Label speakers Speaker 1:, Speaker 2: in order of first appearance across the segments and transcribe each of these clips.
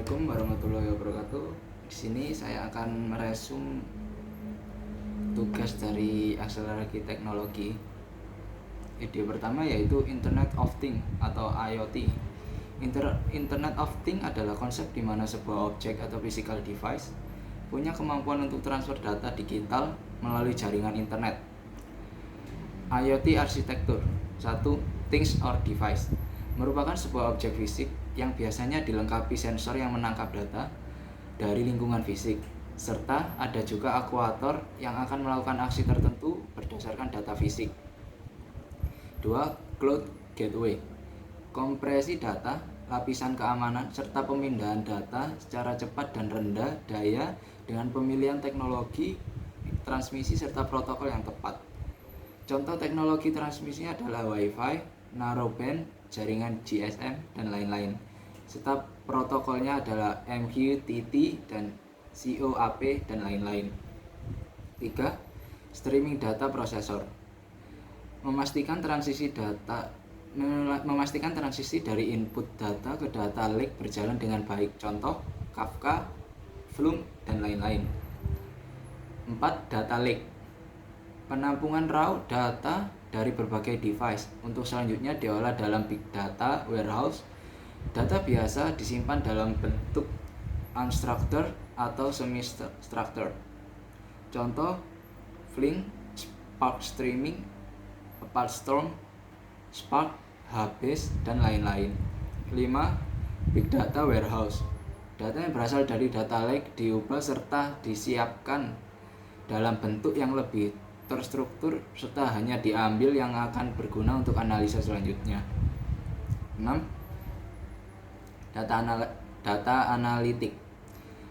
Speaker 1: Assalamualaikum warahmatullahi wabarakatuh. Di sini saya akan meresum tugas dari akselerasi teknologi. Ide pertama yaitu Internet of Things atau IoT. Internet of Things adalah konsep di mana sebuah objek atau physical device punya kemampuan untuk transfer data digital melalui jaringan internet. IoT arsitektur 1. Things or device merupakan sebuah objek fisik yang biasanya dilengkapi sensor yang menangkap data dari lingkungan fisik, serta ada juga aktuator yang akan melakukan aksi tertentu berdasarkan data fisik. 2. Cloud gateway kompresi data, lapisan keamanan, serta pemindahan data secara cepat dan rendah daya dengan pemilihan teknologi transmisi serta protokol yang tepat. Contoh teknologi transmisinya adalah Wi-Fi, narrowband, jaringan GSM, dan lain-lain. Serta protokolnya adalah MQTT dan COAP dan lain-lain. 3. Streaming data processor memastikan transisi dari input data ke data lake berjalan dengan baik. Contoh Kafka, Flume, dan lain-lain. 4. Data lake penampungan raw data dari berbagai device untuk selanjutnya diolah dalam big data warehouse. Data biasa disimpan dalam bentuk unstructured atau semi-structured. Contoh Flink, Spark Streaming, Storm, Spark, Hbase, dan lain-lain. 5. Big Data Warehouse data yang berasal dari data lake diubah serta disiapkan dalam bentuk yang lebih terstruktur serta hanya diambil yang akan berguna untuk analisa selanjutnya. 6. Data analitik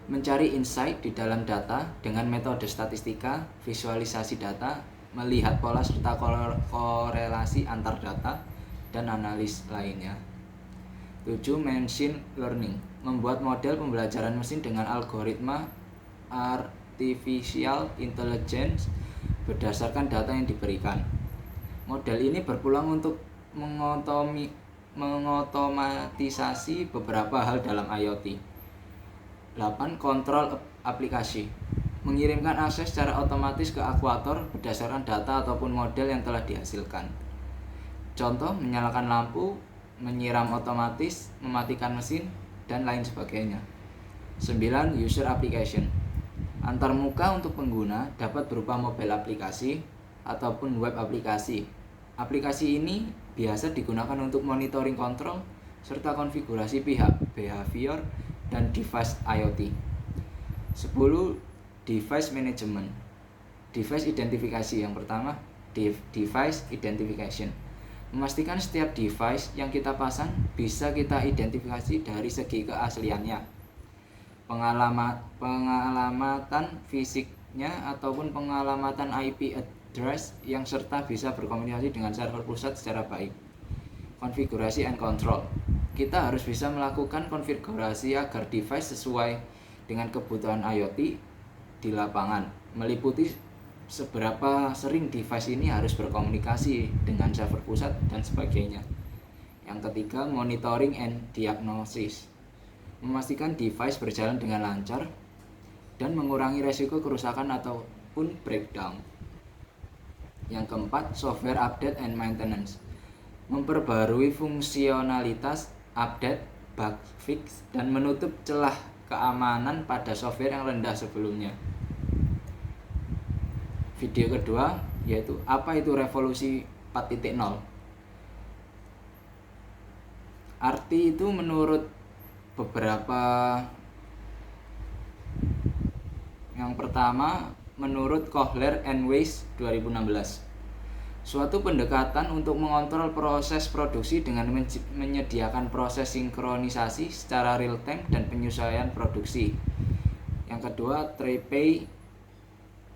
Speaker 1: mencari insight di dalam data dengan metode statistika, visualisasi data, melihat pola serta korelasi antar data, dan analis lainnya. 7. Machine learning membuat model pembelajaran mesin dengan algoritma artificial intelligence berdasarkan data yang diberikan. Model ini berpeluang untuk mengotomatisasi beberapa hal dalam IoT. 8. Kontrol aplikasi mengirimkan akses secara otomatis ke aktuator berdasarkan data ataupun model yang telah dihasilkan. Contoh menyalakan lampu, menyiram otomatis, mematikan mesin, dan lain sebagainya. 9. User application antarmuka untuk pengguna dapat berupa mobile aplikasi ataupun web aplikasi. Aplikasi ini biasa digunakan untuk monitoring kontrol serta konfigurasi pihak, behavior, dan device IoT. 10. Device management device identifikasi. Yang pertama, device identification memastikan setiap device yang kita pasang bisa kita identifikasi dari segi keasliannya, pengalamatan fisiknya ataupun pengalamatan IP address yang serta bisa berkomunikasi dengan server pusat secara baik. Konfigurasi and control kita harus bisa melakukan konfigurasi agar device sesuai dengan kebutuhan IoT di lapangan, meliputi seberapa sering device ini harus berkomunikasi dengan server pusat dan sebagainya. Yang ketiga, monitoring and diagnosis memastikan device berjalan dengan lancar dan mengurangi resiko kerusakan ataupun breakdown. Yang keempat, software update and maintenance memperbarui fungsionalitas, update, bug fix, dan menutup celah keamanan pada software yang rendah sebelumnya. Video kedua yaitu apa itu revolusi 4.0. Arti itu menurut beberapa, yang pertama menurut Kohler and Weiss 2016, suatu pendekatan untuk mengontrol proses produksi dengan menyediakan proses sinkronisasi secara real time dan penyesuaian produksi. Yang kedua, Trepey,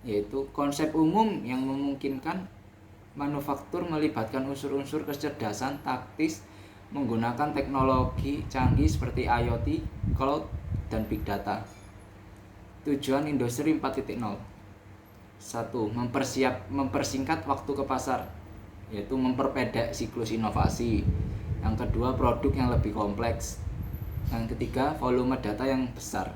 Speaker 1: yaitu konsep umum yang memungkinkan manufaktur melibatkan unsur-unsur kecerdasan taktis menggunakan teknologi canggih seperti IoT, cloud, dan big data. Tujuan industri 4.0: 1. Mempersingkat waktu ke pasar, yaitu memperpendek siklus inovasi. Yang kedua, produk yang lebih kompleks. Yang ketiga, volume data yang besar.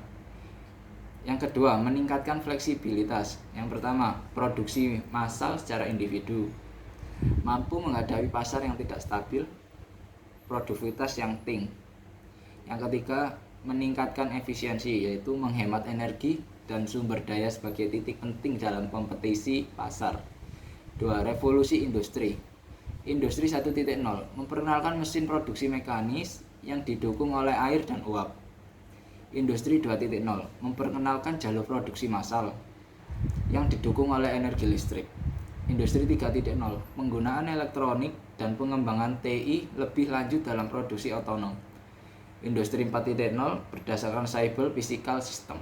Speaker 1: Yang kedua, meningkatkan fleksibilitas. Yang pertama, produksi massal secara individu, mampu menghadapi pasar yang tidak stabil, produktivitas yang tinggi. Yang ketiga, meningkatkan efisiensi, yaitu menghemat energi dan sumber daya sebagai titik penting dalam kompetisi pasar. 2. Revolusi industri. Industri 1.0 memperkenalkan mesin produksi mekanis yang didukung oleh air dan uap. Industri 2.0 memperkenalkan jalur produksi massal yang didukung oleh energi listrik. Industri 3.0 penggunaan elektronik dan pengembangan TI lebih lanjut dalam produksi otonom. Industri 4.0 berdasarkan Cyber Physical System.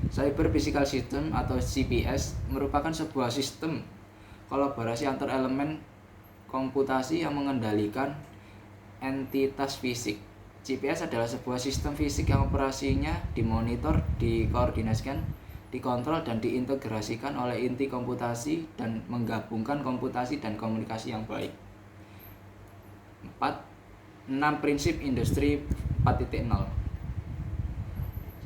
Speaker 1: Cyber Physical System atau CPS merupakan sebuah sistem kolaborasi antar elemen komputasi yang mengendalikan entitas fisik. CPS adalah sebuah sistem fisik yang operasinya dimonitor, dikoordinasikan, dikontrol, dan diintegrasikan oleh inti komputasi dan menggabungkan komputasi dan komunikasi yang baik. 6 prinsip industri 4.0.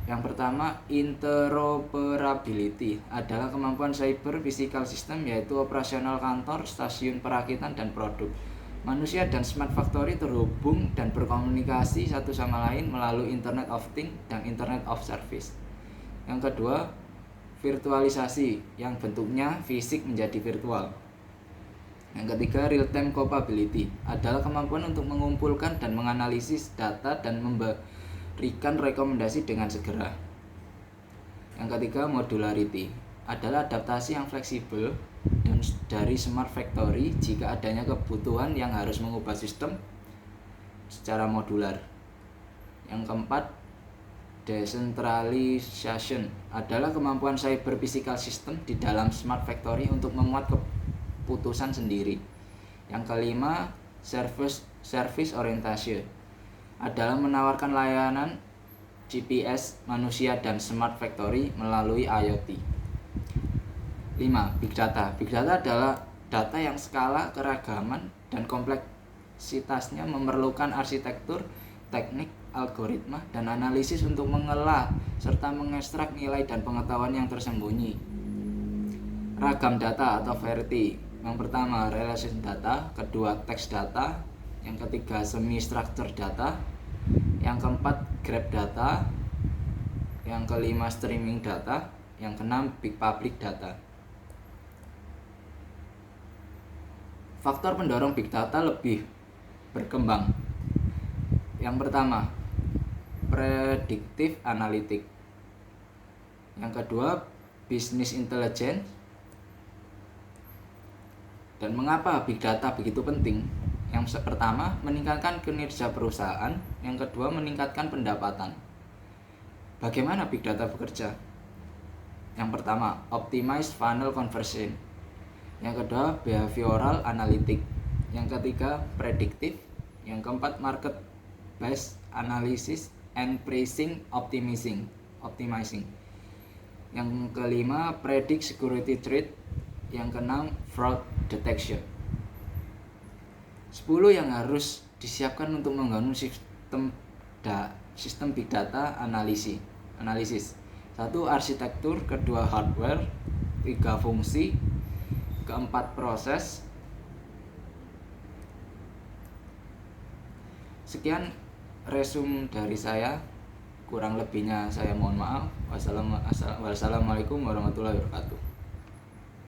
Speaker 1: Yang pertama, interoperability adalah kemampuan cyber physical system, yaitu operasional kantor, stasiun perakitan, dan produk. Manusia dan smart factory terhubung dan berkomunikasi satu sama lain melalui Internet of Things dan Internet of Service. Yang kedua, virtualisasi yang bentuknya fisik menjadi virtual. Yang ketiga, real-time capability adalah kemampuan untuk mengumpulkan dan menganalisis data dan memberikan rekomendasi dengan segera. Yang ketiga, modularity adalah adaptasi yang fleksibel dan dari smart factory jika adanya kebutuhan yang harus mengubah sistem secara modular. Yang keempat, decentralization adalah kemampuan cyber physical system di dalam smart factory untuk memuat keputusan sendiri. Yang kelima, service orientation adalah menawarkan layanan GPS manusia dan smart factory melalui IoT. 5. Big data. Big data adalah data yang skala, keragaman, dan kompleksitasnya memerlukan arsitektur, teknik, algoritma, dan analisis untuk mengelola serta mengekstrak nilai dan pengetahuan yang tersembunyi. Ragam data atau variety. Yang pertama, relation data, kedua, text data, yang ketiga, semi-structured data, yang keempat, graph data, yang kelima, streaming data, yang keenam, big public data. Faktor pendorong big data lebih berkembang. Yang pertama, predictive analytics. Yang kedua, business intelligence. Dan mengapa big data begitu penting? Yang pertama, meningkatkan kinerja perusahaan. Yang kedua, meningkatkan pendapatan. Bagaimana big data bekerja? Yang pertama, optimize funnel conversion. Yang kedua, behavioral analytics. Yang ketiga, predictive. Yang keempat, market based analysis and pricing optimizing. Yang kelima, predict security threat. Yang keenam, fraud detection. 10 yang harus disiapkan untuk membangun sistem big data analisis. 1. Arsitektur, kedua hardware, 3 fungsi, keempat proses. Sekian resume dari saya, kurang lebihnya saya mohon maaf. Wassalamualaikum warahmatullahi wabarakatuh.